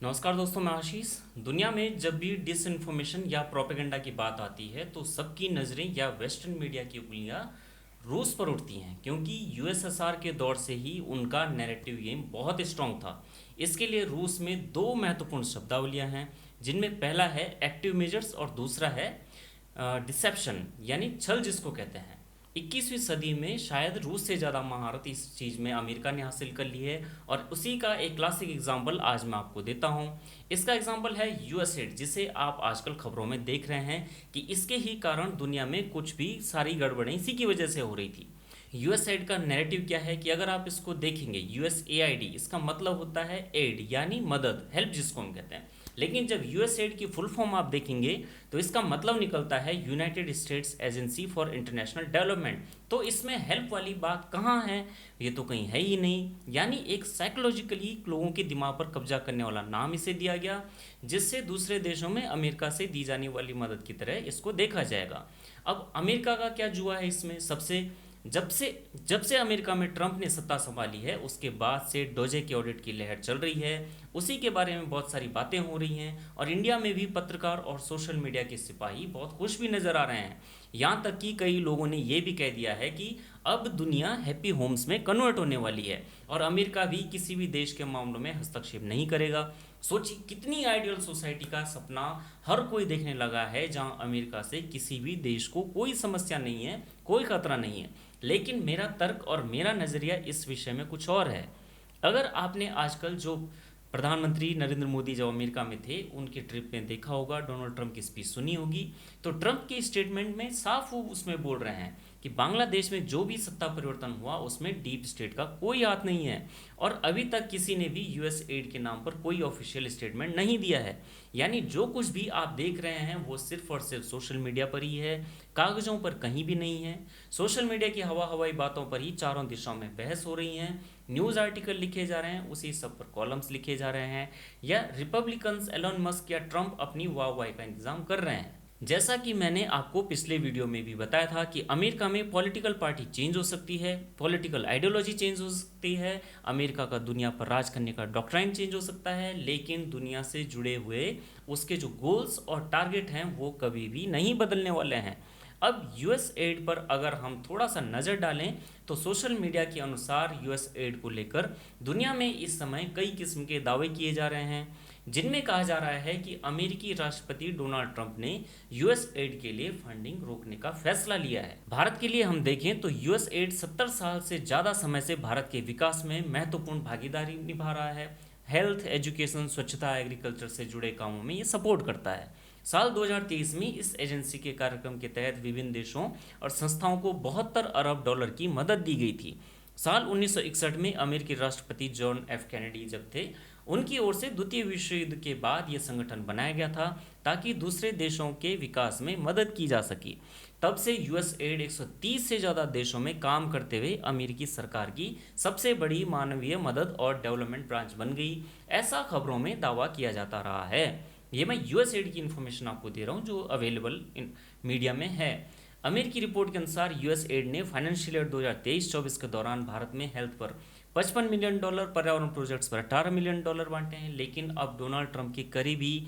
नमस्कार दोस्तों, मैं आशीष। दुनिया में जब भी डिसइंफॉर्मेशन या प्रोपेगेंडा की बात आती है तो सबकी नज़रें या वेस्टर्न मीडिया की उंगलियां रूस पर उठती हैं, क्योंकि यूएसएसआर के दौर से ही उनका नैरेटिव गेम बहुत स्ट्रांग था। इसके लिए रूस में दो महत्वपूर्ण शब्दावलियां हैं, जिनमें पहला है एक्टिव मेजर्स और दूसरा है डिसेप्शन, यानी छल जिसको कहते हैं। 21वीं सदी में शायद रूस से ज़्यादा महारत इस चीज़ में अमेरिका ने हासिल कर ली है, और उसी का एक क्लासिक एग्जांपल आज मैं आपको देता हूं। इसका एग्जांपल है यूएसएड, जिसे आप आजकल खबरों में देख रहे हैं कि इसके ही कारण दुनिया में कुछ भी सारी गड़बड़ें इसी की वजह से हो रही थी। यूएसएड का नैरेटिव क्या है कि अगर आप इसको देखेंगे, यूएसएआईडी, इसका मतलब होता है एड यानी मदद, हेल्प जिसको हम कहते हैं। लेकिन जब यूएसएड की फुल फॉर्म आप देखेंगे तो इसका मतलब निकलता है United states agency for international development. तो इसमें हेल्प वाली बात कहाँ है? ये तो कहीं है ही नहीं। यानी एक साइकोलॉजिकली लोगों के दिमाग पर कब्जा करने वाला नाम इसे दिया गया, जिससे दूसरे देशों में अमेरिका से दी जाने वाली मदद की तरह इसको देखा जाएगा। अब अमेरिका का क्या जुआ है इसमें? जब से अमेरिका में ट्रंप ने सत्ता संभाली है, उसके बाद से डोजे के ऑडिट की लहर चल रही है। उसी के बारे में बहुत सारी बातें हो रही हैं, और इंडिया में भी पत्रकार और सोशल मीडिया के सिपाही बहुत खुश भी नजर आ रहे हैं। यहाँ तक कि कई लोगों ने ये भी कह दिया है कि अब दुनिया हैप्पी होम्स में कन्वर्ट होने वाली है, और अमेरिका भी किसी भी देश के मामलों में हस्तक्षेप नहीं करेगा। सोचिए कितनी आइडियल सोसाइटी का सपना हर कोई देखने लगा है, जहां अमेरिका से किसी भी देश को कोई समस्या नहीं है, कोई खतरा नहीं है। लेकिन मेरा तर्क और मेरा नज़रिया इस विषय में कुछ और है। अगर आपने आजकल जो प्रधानमंत्री नरेंद्र मोदी जब अमेरिका में थे, उनके ट्रिप में देखा होगा, डोनाल्ड ट्रंप की स्पीच सुनी होगी, तो ट्रंप की स्टेटमेंट में साफ वो उसमें बोल रहे हैं कि बांग्लादेश में जो भी सत्ता परिवर्तन हुआ उसमें डीप स्टेट का कोई हाथ नहीं है, और अभी तक किसी ने भी यूएस एड के नाम पर कोई ऑफिशियल स्टेटमेंट नहीं दिया है। यानी जो कुछ भी आप देख रहे हैं वो सिर्फ और सिर्फ सोशल मीडिया पर ही है, कागजों पर कहीं भी नहीं है। सोशल मीडिया की हवा हवाई बातों पर ही चारों दिशाओं में बहस हो रही है, न्यूज़ आर्टिकल लिखे जा रहे हैं, उसी सब पर कॉलम्स लिखे जा रहे हैं, या रिपब्लिकन्स एलोन मस्क या ट्रंप अपनी वाह वाह का इंतजाम कर रहे हैं। जैसा कि मैंने आपको पिछले वीडियो में भी बताया था कि अमेरिका में पॉलिटिकल पार्टी चेंज हो सकती है, पॉलिटिकल आइडियोलॉजी चेंज हो सकती है, अमेरिका का दुनिया पर राज करने का डॉक्ट्राइन चेंज हो सकता है, लेकिन दुनिया से जुड़े हुए उसके जो गोल्स और टारगेट हैं वो कभी भी नहीं बदलने वाले हैं। अब यूएस एड पर अगर हम थोड़ा सा नज़र डालें तो सोशल मीडिया के अनुसार यूएस एड को लेकर दुनिया में इस समय कई किस्म के दावे किए जा रहे हैं, जिनमें कहा जा रहा है कि अमेरिकी राष्ट्रपति डोनाल्ड ट्रंप ने यूएस एड के लिए फंडिंग रोकने का फैसला लिया है। भारत के लिए हम देखें तो यूएस एड 70 साल से ज़्यादा समय से भारत के विकास में महत्वपूर्ण भागीदारी निभा रहा है। हेल्थ, एजुकेशन, स्वच्छता, एग्रीकल्चर से जुड़े कामों में ये सपोर्ट करता है। साल 2023 में इस एजेंसी के कार्यक्रम के तहत विभिन्न देशों और संस्थाओं को 72 अरब डॉलर की मदद दी गई थी। साल 1961 में अमेरिकी राष्ट्रपति जॉन एफ कैनेडी जब थे, उनकी ओर से द्वितीय विश्व युद्ध के बाद यह संगठन बनाया गया था ताकि दूसरे देशों के विकास में मदद की जा सके। तब से यूएस एड 130 से ज़्यादा देशों में काम करते हुए अमेरिकी सरकार की सबसे बड़ी मानवीय मदद और डेवलपमेंट ब्रांच बन गई, ऐसा खबरों में दावा किया जाता रहा है। ये मैं यूएस एड की इन्फॉर्मेशन आपको दे रहा हूँ जो अवेलेबल मीडिया में है। अमेरिकी रिपोर्ट के अनुसार यूएस एड ने फाइनेंशियल ईयर 2023-24 के दौरान भारत में हेल्थ पर 55 मिलियन डॉलर, पर्यावरण प्रोजेक्ट्स पर 18 मिलियन डॉलर बांटे हैं। लेकिन अब डोनाल्ड ट्रंप के करीबी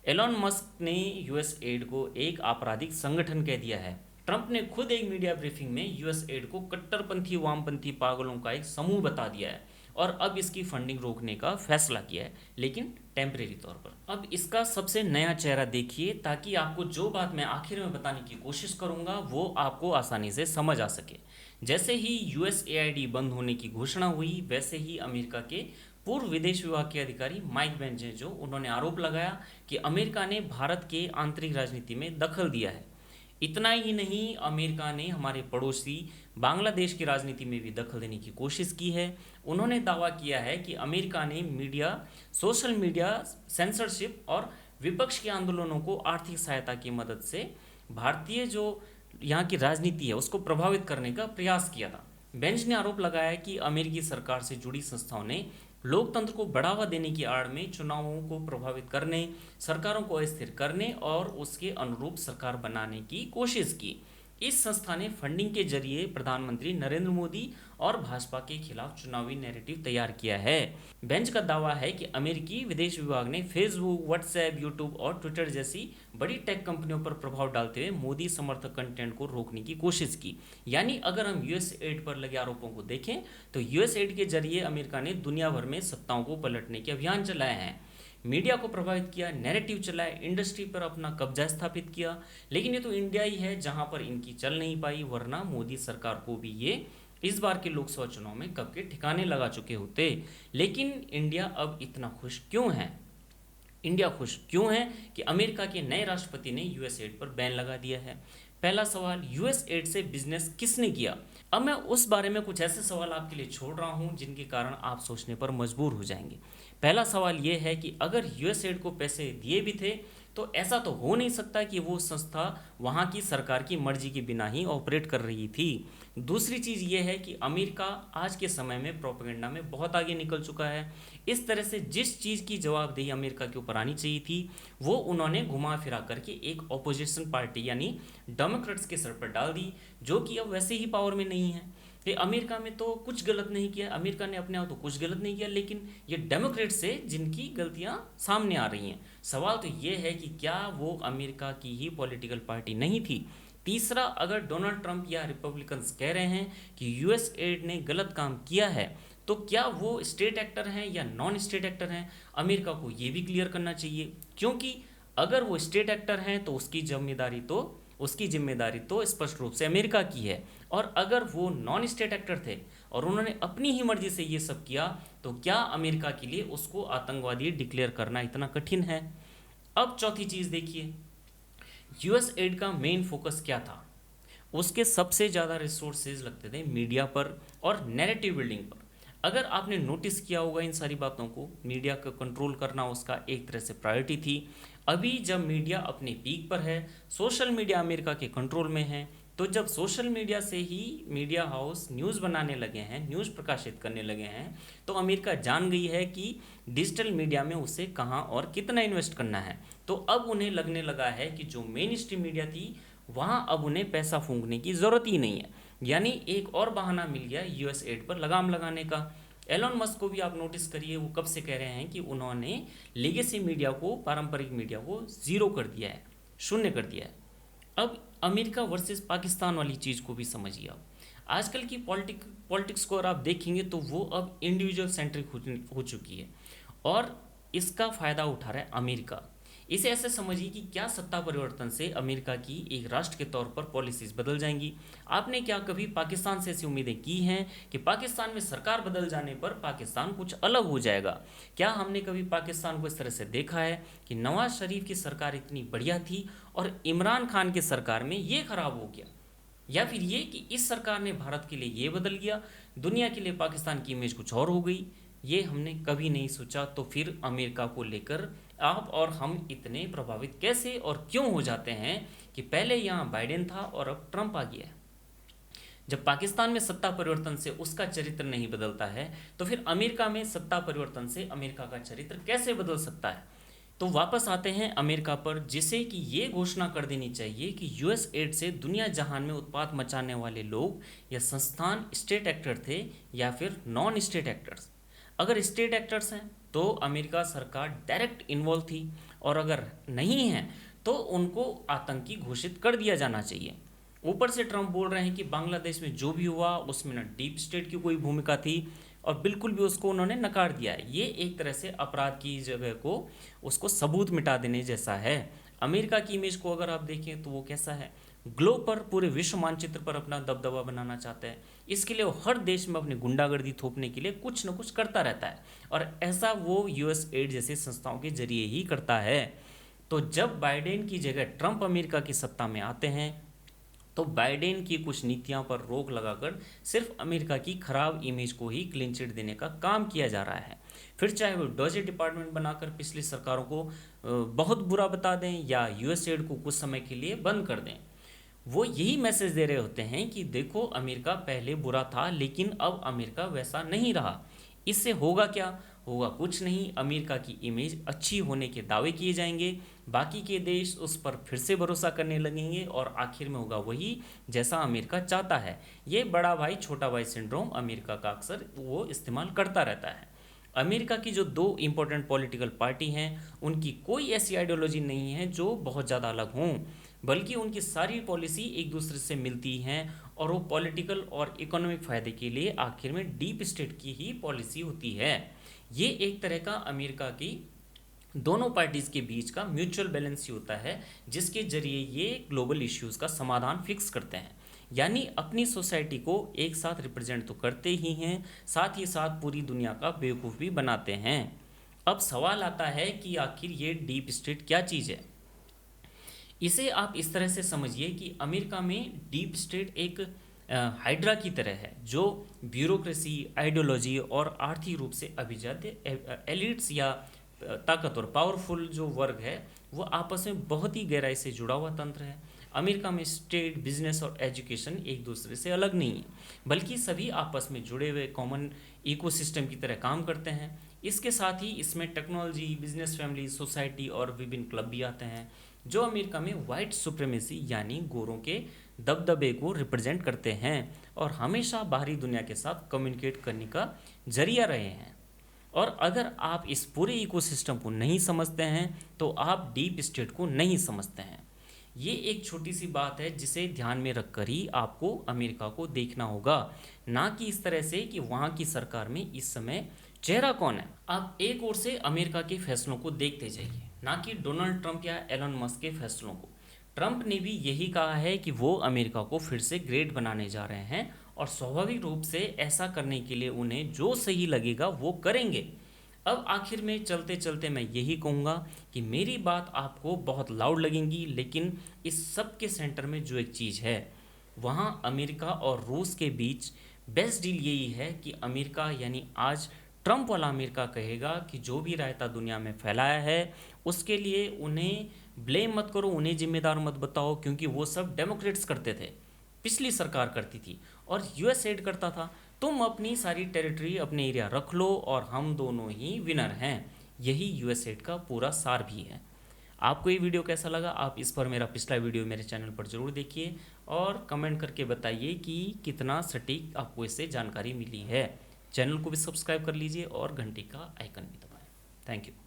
एलॉन मस्क ने यूएस एड को एक आपराधिक संगठन कह दिया है। ट्रंप ने खुद एक मीडिया ब्रीफिंग में यूएस एड को कट्टरपंथी वामपंथी पागलों का एक समूह बता दिया है, और अब इसकी फंडिंग रोकने का फैसला किया है, लेकिन टेम्परेरी तौर पर। अब इसका सबसे नया चेहरा देखिए, ताकि आपको जो बात मैं आखिर में बताने की कोशिश करूंगा वो आपको आसानी से समझ आ सके। जैसे ही यूएसएआईडी बंद होने की घोषणा हुई, वैसे ही अमेरिका के पूर्व विदेश विभाग के अधिकारी माइक बेंज हैं, जो उन्होंने आरोप लगाया कि अमेरिका ने भारत के आंतरिक राजनीति में दखल दिया है। इतना ही नहीं, अमेरिका ने हमारे पड़ोसी बांग्लादेश की राजनीति में भी दखल देने की कोशिश की है। उन्होंने दावा किया है कि अमेरिका ने मीडिया, सोशल मीडिया, सेंसरशिप और विपक्ष के आंदोलनों को आर्थिक सहायता की मदद से भारतीय जो यहाँ की राजनीति है उसको प्रभावित करने का प्रयास किया था। बेंच ने आरोप लगाया कि अमेरिकी सरकार से जुड़ी संस्थाओं ने लोकतंत्र को बढ़ावा देने की आड़ में चुनावों को प्रभावित करने, सरकारों को अस्थिर करने और उसके अनुरूप सरकार बनाने की कोशिश की। इस संस्था ने फंडिंग के जरिए प्रधानमंत्री नरेंद्र मोदी और भाजपा के खिलाफ चुनावी नैरेटिव तैयार किया है। बेंच का दावा है कि अमेरिकी विदेश विभाग ने फेसबुक, व्हाट्सएप, यूट्यूब और ट्विटर जैसी बड़ी टेक कंपनियों पर प्रभाव डालते हुए मोदी समर्थक कंटेंट को रोकने की कोशिश की। यानी अगर हम यूएस एड पर लगे आरोपों को देखें तो यूएस एड के जरिए अमेरिका ने दुनिया भर में सत्ताओं को पलटने के अभियान चलाए हैं, मीडिया को प्रभावित किया, नैरेटिव चलाया, इंडस्ट्री पर अपना कब्जा स्थापित किया। लेकिन ये तो इंडिया ही है जहां पर इनकी चल नहीं पाई, वरना मोदी सरकार को भी ये इस बार के लोकसभा चुनाव में कब के ठिकाने लगा चुके होते। लेकिन इंडिया अब इतना खुश क्यों है? इंडिया खुश क्यों है कि अमेरिका के नए राष्ट्रपति ने यूएस एड पर बैन लगा दिया है? पहला सवाल, यूएस एड से बिजनेस किसने किया? अब मैं उस बारे में कुछ ऐसे सवाल आपके लिए छोड़ रहा हूं जिनके कारण आप सोचने पर मजबूर हो जाएंगे। पहला सवाल यह है कि अगर यूएस एड को पैसे दिए भी थे तो ऐसा तो हो नहीं सकता कि वो संस्था वहाँ की सरकार की मर्जी के बिना ही ऑपरेट कर रही थी। दूसरी चीज़ ये है कि अमेरिका आज के समय में प्रोपेगेंडा में बहुत आगे निकल चुका है। इस तरह से जिस चीज़ की जवाबदेही अमेरिका के ऊपर आनी चाहिए थी वो उन्होंने घुमा फिरा करके एक ऑपोजिशन पार्टी यानी डेमोक्रेट्स के सर पर डाल दी, जो कि अब वैसे ही पावर में नहीं है। ये अमेरिका में तो कुछ गलत नहीं किया, अमेरिका ने अपने आप तो कुछ गलत नहीं किया, लेकिन ये डेमोक्रेट से जिनकी गलतियां सामने आ रही हैं। सवाल तो ये है कि क्या वो अमेरिका की ही पॉलिटिकल पार्टी नहीं थी? तीसरा, अगर डोनाल्ड ट्रंप या रिपब्लिकन्स कह रहे हैं कि यूएस एड ने गलत काम किया है तो क्या वो स्टेट एक्टर हैं या नॉन स्टेट एक्टर हैं? अमेरिका को ये भी क्लियर करना चाहिए, क्योंकि अगर वो स्टेट एक्टर हैं तो उसकी जिम्मेदारी तो स्पष्ट रूप से अमेरिका की है, और अगर वो नॉन स्टेट एक्टर थे और उन्होंने अपनी ही मर्जी से ये सब किया तो क्या अमेरिका के लिए उसको आतंकवादी डिक्लेयर करना इतना कठिन है? अब चौथी चीज़ देखिए, यूएस एड का मेन फोकस क्या था? उसके सबसे ज़्यादा रिसोर्सेज लगते थे मीडिया पर और नैरेटिव बिल्डिंग पर। अगर आपने नोटिस किया होगा इन सारी बातों को, मीडिया को कंट्रोल करना उसका एक तरह से प्रायोरिटी थी। अभी जब मीडिया अपने पीक पर है, सोशल मीडिया अमेरिका के कंट्रोल में है, तो जब सोशल मीडिया से ही मीडिया हाउस न्यूज़ बनाने लगे हैं, न्यूज़ प्रकाशित करने लगे हैं, तो अमेरिका जान गई है कि डिजिटल मीडिया में उसे कहाँ और कितना इन्वेस्ट करना है। तो अब उन्हें लगने लगा है कि जो मेन स्ट्रीम मीडिया थी वहाँ अब उन्हें पैसा फूंकने की ज़रूरत ही नहीं है। यानी एक और बहाना मिल गया यूएस एड पर लगाम लगाने का। एलोन मस्क को भी आप नोटिस करिए, वो कब से कह रहे हैं कि उन्होंने लेगेसी मीडिया को, पारंपरिक मीडिया को ज़ीरो कर दिया है, शून्य कर दिया है। अब अमेरिका वर्सेस पाकिस्तान वाली चीज़ को भी समझिए। आप आजकल की पॉलिटिक्स को अगर आप देखेंगे तो वो अब इंडिविजुअल सेंट्रिक हो चुकी है और इसका फ़ायदा उठा रहा है अमेरिका। इसे ऐसे समझिए कि क्या सत्ता परिवर्तन से अमेरिका की एक राष्ट्र के तौर पर पॉलिसीज़ बदल जाएंगी? आपने क्या कभी पाकिस्तान से ऐसी उम्मीदें की हैं कि पाकिस्तान में सरकार बदल जाने पर पाकिस्तान कुछ अलग हो जाएगा? क्या हमने कभी पाकिस्तान को इस तरह से देखा है कि नवाज शरीफ की सरकार इतनी बढ़िया थी और इमरान खान की सरकार में ये खराब हो गया, या फिर ये कि इस सरकार ने भारत के लिए ये बदल गया, दुनिया के लिए पाकिस्तान की इमेज कुछ और हो गई? ये हमने कभी नहीं सोचा। तो फिर अमेरिका को लेकर आप और हम इतने प्रभावित कैसे और क्यों हो जाते हैं कि पहले यहाँ बाइडेन था और अब ट्रंप आ गया है? जब पाकिस्तान में सत्ता परिवर्तन से उसका चरित्र नहीं बदलता है तो फिर अमेरिका में सत्ता परिवर्तन से अमेरिका का चरित्र कैसे बदल सकता है? तो वापस आते हैं अमेरिका पर, जिसे कि ये घोषणा कर देनी चाहिए कि यूएस एड से दुनिया जहान में उत्पात मचाने वाले लोग या संस्थान स्टेट एक्टर थे या फिर नॉन स्टेट एक्टर्स। अगर स्टेट एक्टर्स हैं तो अमेरिका सरकार डायरेक्ट इन्वॉल्व थी, और अगर नहीं है तो उनको आतंकी घोषित कर दिया जाना चाहिए। ऊपर से ट्रंप बोल रहे हैं कि बांग्लादेश में जो भी हुआ उसमें न डीप स्टेट की कोई भूमिका थी, और बिल्कुल भी उसको उन्होंने नकार दिया है। ये एक तरह से अपराध की जगह को उसको सबूत मिटा देने जैसा है। अमेरिका की इमेज को अगर आप देखें तो वो कैसा है, ग्लोब पर, पूरे विश्व मानचित्र पर अपना दबदबा बनाना चाहता है। इसके लिए वो हर देश में अपनी गुंडागर्दी थोपने के लिए कुछ न कुछ करता रहता है, और ऐसा वो यूएस एड जैसी संस्थाओं के जरिए ही करता है। तो जब बाइडेन की जगह ट्रंप अमेरिका की सत्ता में आते हैं तो बाइडेन की कुछ नीतियों पर रोक लगाकर सिर्फ अमेरिका की खराब इमेज को ही क्लीन चिट देने का काम किया जा रहा है। फिर चाहे वो डॉजे डिपार्टमेंट बनाकर पिछली सरकारों को बहुत बुरा बता दें या यूएस एड को कुछ समय के लिए बंद कर दें, वो यही मैसेज दे रहे होते हैं कि देखो अमेरिका पहले बुरा था लेकिन अब अमेरिका वैसा नहीं रहा। इससे होगा क्या? होगा कुछ नहीं, अमेरिका की इमेज अच्छी होने के दावे किए जाएंगे, बाकी के देश उस पर फिर से भरोसा करने लगेंगे और आखिर में होगा वही जैसा अमेरिका चाहता है। ये बड़ा भाई छोटा भाई सिंड्रोम अमेरिका का अक्सर वो इस्तेमाल करता रहता है। अमेरिका की जो दो इम्पोर्टेंट पॉलिटिकल पार्टी हैं उनकी कोई ऐसी आइडियोलॉजी नहीं है जो बहुत ज़्यादा अलग हों, बल्कि उनकी सारी पॉलिसी एक दूसरे से मिलती हैं और वो पॉलिटिकल और इकोनॉमिक फ़ायदे के लिए आखिर में डीप स्टेट की ही पॉलिसी होती है। ये एक तरह का अमेरिका की दोनों पार्टीज़ के बीच का म्यूचुअल बैलेंस ही होता है, जिसके जरिए ये ग्लोबल इश्यूज़ का समाधान फिक्स करते हैं। यानी अपनी सोसाइटी को एक साथ रिप्रेजेंट तो करते ही हैं, साथ ही साथ पूरी दुनिया का बेवकूफ़ भी बनाते हैं। अब सवाल आता है कि आखिर ये डीप स्टेट क्या चीज़ है। इसे आप इस तरह से समझिए कि अमेरिका में डीप स्टेट एक हाइड्रा की तरह है, जो ब्यूरोक्रेसी, आइडियोलॉजी और आर्थिक रूप से अभिजात एलिट्स या ताकतवर पावरफुल जो वर्ग है वो आपस में बहुत ही गहराई से जुड़ा हुआ तंत्र है। अमेरिका में स्टेट, बिजनेस और एजुकेशन एक दूसरे से अलग नहीं है, बल्कि सभी आपस में जुड़े हुए कॉमन इकोसिस्टम की तरह काम करते हैं। इसके साथ ही इसमें टेक्नोलॉजी, बिजनेस, फैमिली, सोसाइटी और विभिन्न क्लब भी आते हैं, जो अमेरिका में वाइट सुप्रीमेसी यानी गोरों के दबदबे को रिप्रेजेंट करते हैं और हमेशा बाहरी दुनिया के साथ कम्युनिकेट करने का जरिया रहे हैं। और अगर आप इस पूरे इकोसिस्टम को नहीं समझते हैं तो आप डीप स्टेट को नहीं समझते हैं। ये एक छोटी सी बात है जिसे ध्यान में रखकर ही आपको अमेरिका को देखना होगा, ना कि इस तरह से कि वहाँ की सरकार में इस समय चेहरा कौन है। आप एक ओर से अमेरिका के फैसलों को देखते जाइए, ना कि डोनाल्ड ट्रंप या एलन मस्क के फैसलों को। ट्रंप ने भी यही कहा है कि वो अमेरिका को फिर से ग्रेट बनाने जा रहे हैं और स्वाभाविक रूप से ऐसा करने के लिए उन्हें जो सही लगेगा वो करेंगे। अब आखिर में चलते चलते मैं यही कहूँगा कि मेरी बात आपको बहुत लाउड लगेंगी, लेकिन इस सब के सेंटर में जो एक चीज़ है वहाँ अमेरिका और रूस के बीच बेस्ट डील यही है कि अमेरिका यानी आज ट्रंप वाला अमेरिका कहेगा कि जो भी रायता दुनिया में फैलाया है उसके लिए उन्हें ब्लेम मत करो, उन्हें जिम्मेदार मत बताओ, क्योंकि वो सब डेमोक्रेट्स करते थे, पिछली सरकार करती थी और यूएस एड करता था। तुम अपनी सारी टेरिटरी, अपने एरिया रख लो और हम दोनों ही विनर हैं। यही यूएस एड का पूरा सार भी है। आपको ये वीडियो कैसा लगा? आप इस पर मेरा पिछला वीडियो मेरे चैनल पर ज़रूर देखिए और कमेंट करके बताइए कि कितना सटीक आपको इससे जानकारी मिली है। चैनल को भी सब्सक्राइब कर लीजिए और घंटी का आइकन भी दबाएं। Thank you.